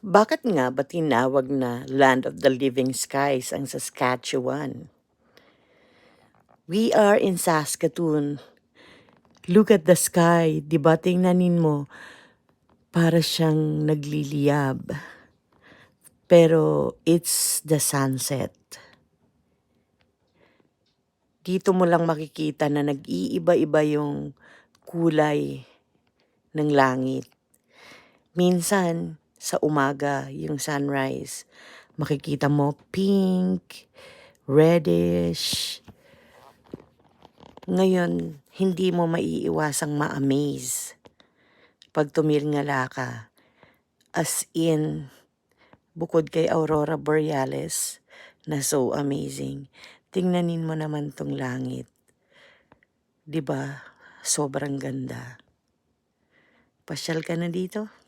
Bakit nga ba tinawag na Land of the Living Skies ang Saskatchewan? We are in Saskatoon. Look at the sky. Diba tingnanin mo, para siyang nagliliyab. Pero it's the sunset. Dito mo lang makikita na nag-iiba-iba yung kulay ng langit. Minsan, sa umaga, yung sunrise, makikita mo pink, reddish. Ngayon, hindi mo maiiwasang ma-amaze pag tumiringala ka. As in, bukod kay Aurora Borealis, na so amazing, tingnanin mo naman tong langit. 'Di ba? Sobrang ganda. Pasyal ka na dito.